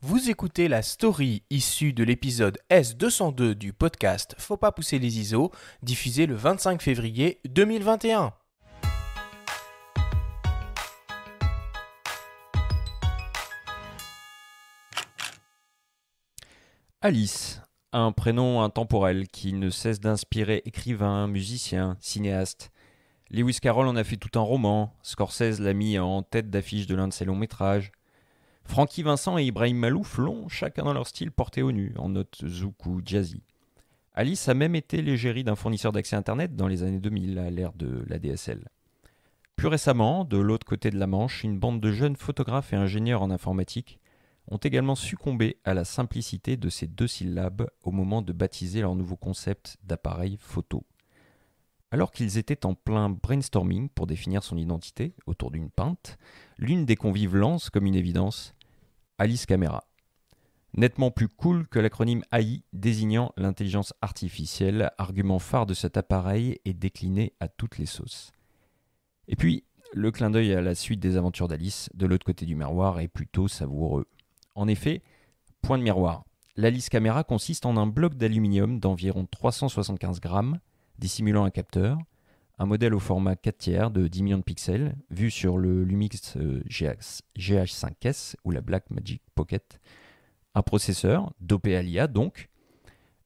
Vous écoutez la story issue de l'épisode S202 du podcast Faut pas pousser les ISO, diffusé le 25 février 2021. Alice, un prénom intemporel qui ne cesse d'inspirer écrivains, musiciens, cinéastes. Lewis Carroll en a fait tout un roman, Scorsese l'a mis en tête d'affiche de l'un de ses longs métrages. Francky Vincent et Ibrahim Malouf l'ont, chacun dans leur style, porté au nu, en notes zouk ou jazzy. Alice a même été l'égérie d'un fournisseur d'accès Internet dans les années 2000, à l'ère de la DSL. Plus récemment, de l'autre côté de la Manche, une bande de jeunes photographes et ingénieurs en informatique ont également succombé à la simplicité de ces deux syllabes au moment de baptiser leur nouveau concept d'appareil photo. Alors qu'ils étaient en plein brainstorming pour définir son identité autour d'une pinte, l'une des convives lance comme une évidence Alice Camera. Nettement plus cool que l'acronyme AI désignant l'intelligence artificielle, argument phare de cet appareil est décliné à toutes les sauces. Et puis, le clin d'œil à la suite des aventures d'Alice de l'autre côté du miroir est plutôt savoureux. En effet, point de miroir, l'Alice Camera consiste en un bloc d'aluminium d'environ 375 grammes, dissimulant un capteur, un modèle au format 4 tiers de 10 millions de pixels, vu sur le Lumix GH5S ou la Blackmagic Pocket, un processeur, dopé à l'IA donc,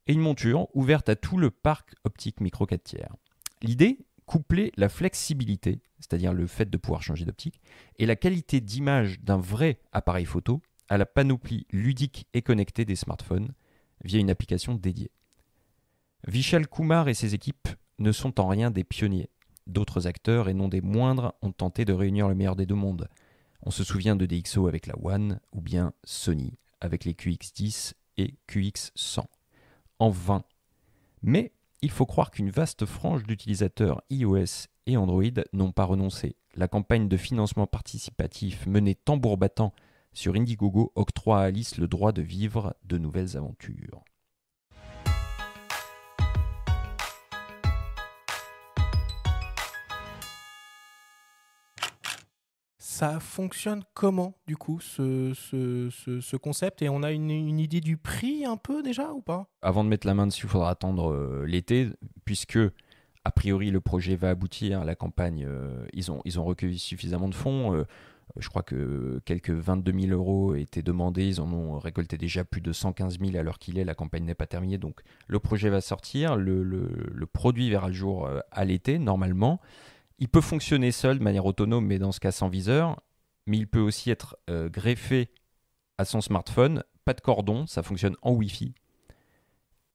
et une monture ouverte à tout le parc optique micro 4 tiers. L'idée, coupler la flexibilité, c'est-à-dire le fait de pouvoir changer d'optique, et la qualité d'image d'un vrai appareil photo, à la panoplie ludique et connectée des smartphones via une application dédiée. Vishal Kumar et ses équipes ne sont en rien des pionniers. D'autres acteurs, et non des moindres, ont tenté de réunir le meilleur des deux mondes. On se souvient de DxO avec la One, ou bien Sony avec les QX10 et QX100. En vain. Mais il faut croire qu'une vaste frange d'utilisateurs iOS et Android n'ont pas renoncé. La campagne de financement participatif menée tambour battant sur Indiegogo octroie à Alice le droit de vivre de nouvelles aventures. Ça fonctionne comment, du coup, ce concept? Et on a une idée du prix un peu déjà ou pas? Avant de mettre la main dessus, il faudra attendre l'été, puisque a priori le projet va aboutir. La campagne, ils ont recueilli suffisamment de fonds. Je crois que quelques 22 000 euros étaient demandés. Ils en ont récolté déjà plus de 115 000 à l'heure qu'il est. La campagne n'est pas terminée. Donc le projet va sortir. Le produit verra le jour à l'été, normalement. Il peut fonctionner seul de manière autonome, mais dans ce cas sans viseur. Mais il peut aussi être greffé à son smartphone. Pas de cordon, ça fonctionne en Wi-Fi.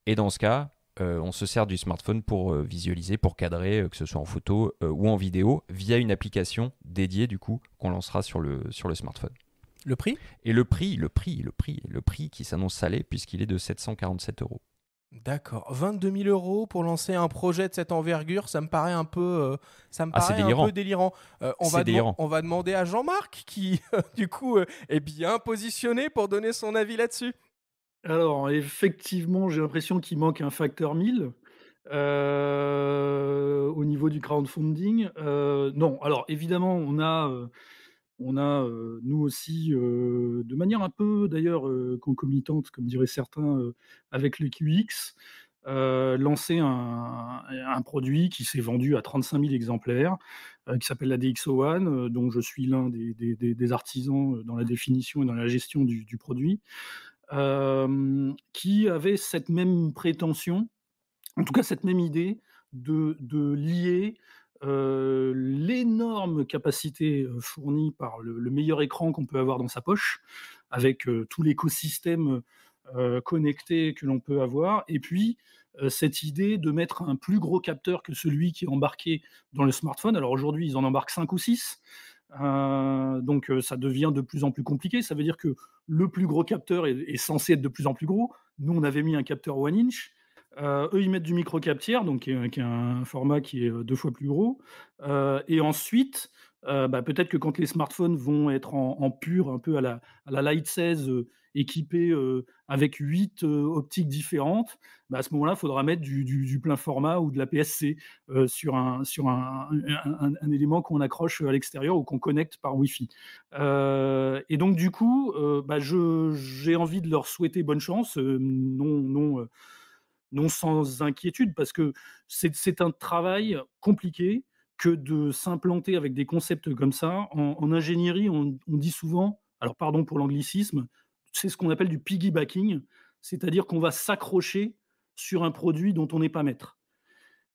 Et dans ce cas, on se sert du smartphone pour visualiser, pour cadrer, que ce soit en photo ou en vidéo, via une application dédiée du coup qu'on lancera sur le smartphone. Le prix? Et le prix qui s'annonce salé puisqu'il est de 747 euros. D'accord. 22 000 euros pour lancer un projet de cette envergure, ça me paraît un peu, c'est délirant. délirant. C'est délirant. On va demander à Jean-Marc qui, du coup, est bien positionné pour donner son avis là-dessus. Alors effectivement, j'ai l'impression qu'il manque un facteur 1000 au niveau du crowdfunding. Non, alors évidemment, nous aussi, de manière un peu d'ailleurs, concomitante, comme diraient certains, avec le QX, lancé un produit qui s'est vendu à 35 000 exemplaires, qui s'appelle la DxO One, dont je suis l'un des artisans, dans la définition et dans la gestion du produit. Qui avait cette même prétention, en tout cas cette même idée de lier, l'énorme capacité, fournie par le meilleur écran qu'on peut avoir dans sa poche, avec, tout l'écosystème, connecté que l'on peut avoir et puis, cette idée de mettre un plus gros capteur que celui qui est embarqué dans le smartphone. Alors aujourd'hui, ils en embarquent 5 ou 6. Donc ça devient de plus en plus compliqué. Ça veut dire que le plus gros capteur est censé être de plus en plus gros. Nous, on avait mis un capteur 1 inch. Eux, ils mettent du micro 4 tiers, donc qui est un format qui est 2 fois plus gros. Et ensuite, peut-être que quand les smartphones vont être en pur, un peu à la Light 16, équipés, avec 8 optiques différentes, à ce moment-là, il faudra mettre du plein format ou de la PSC, sur un élément qu'on accroche à l'extérieur ou qu'on connecte par Wi-Fi. Et donc du coup, j'ai envie de leur souhaiter bonne chance, non sans inquiétude, parce que c'est un travail compliqué que de s'implanter avec des concepts comme ça. En ingénierie, on dit souvent, alors pardon pour l'anglicisme, c'est ce qu'on appelle du piggybacking, c'est-à-dire qu'on va s'accrocher sur un produit dont on n'est pas maître.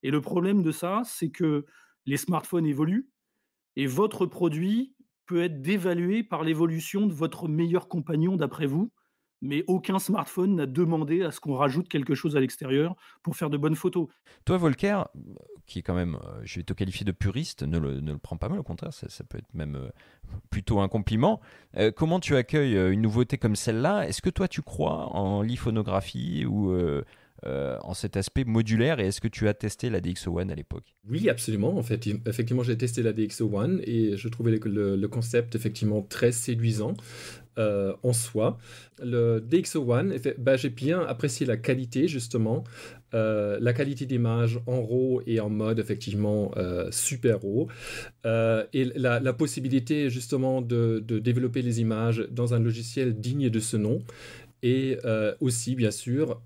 Et le problème de ça, c'est que les smartphones évoluent et votre produit peut être dévalué par l'évolution de votre meilleur compagnon d'après vous, mais aucun smartphone n'a demandé à ce qu'on rajoute quelque chose à l'extérieur pour faire de bonnes photos. Toi, Volker, qui est quand même, je vais te qualifier de puriste, ne le prends pas mal, au contraire, ça peut être même plutôt un compliment. Comment tu accueilles une nouveauté comme celle-là? Est-ce que toi, tu crois en liphonographie ou en cet aspect modulaire, et est-ce que tu as testé la DxO One à l'époque? Oui, absolument. En fait, effectivement, j'ai testé la DxO One et je trouvais le concept effectivement très séduisant. En soi. Le DxO One, j'ai bien apprécié la qualité, justement, la qualité d'image en RAW et en mode, effectivement, super RAW, et la possibilité, justement, de développer les images dans un logiciel digne de ce nom. Et aussi, bien sûr,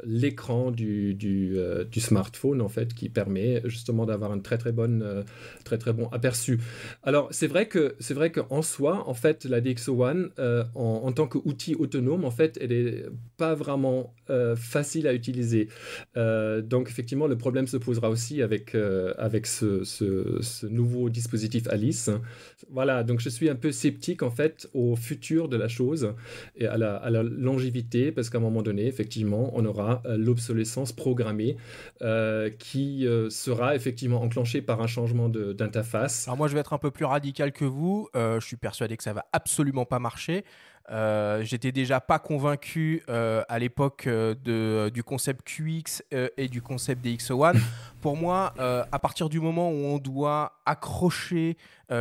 l'écran du smartphone, en fait, qui permet justement d'avoir un très très bon aperçu. Alors, c'est vrai qu'en soi, en fait, la DxO One, en tant qu'outil autonome, en fait, elle est pas vraiment facile à utiliser. Donc, effectivement, le problème se posera aussi avec ce nouveau dispositif Alice. Voilà, donc je suis un peu sceptique, en fait, au futur de la chose et à la longévité, parce qu'à un moment donné, effectivement, on aura l'obsolescence programmée qui sera effectivement enclenchée par un changement d'interface. Alors moi, je vais être un peu plus radical que vous. Je suis persuadé que ça va absolument pas marcher. J'étais déjà pas convaincu à l'époque du concept QX et du concept DxO One. Pour moi, à partir du moment où on doit accrocher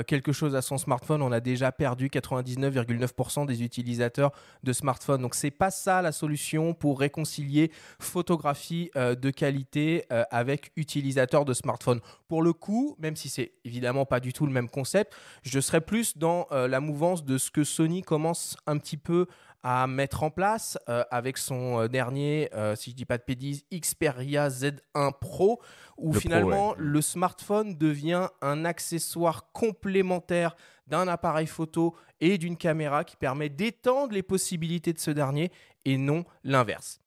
quelque chose à son smartphone, on a déjà perdu 99,9% des utilisateurs de smartphones. Donc c'est pas ça la solution pour réconcilier photographie de qualité avec utilisateurs de smartphone. Pour le coup, même si c'est évidemment pas du tout le même concept, je serais plus dans la mouvance de ce que Sony commence un petit peu à mettre en place avec son dernier, si je dis pas de bêtises, Xperia Z1 Pro, où finalement le smartphone devient un accessoire complémentaire d'un appareil photo et d'une caméra qui permet d'étendre les possibilités de ce dernier et non l'inverse.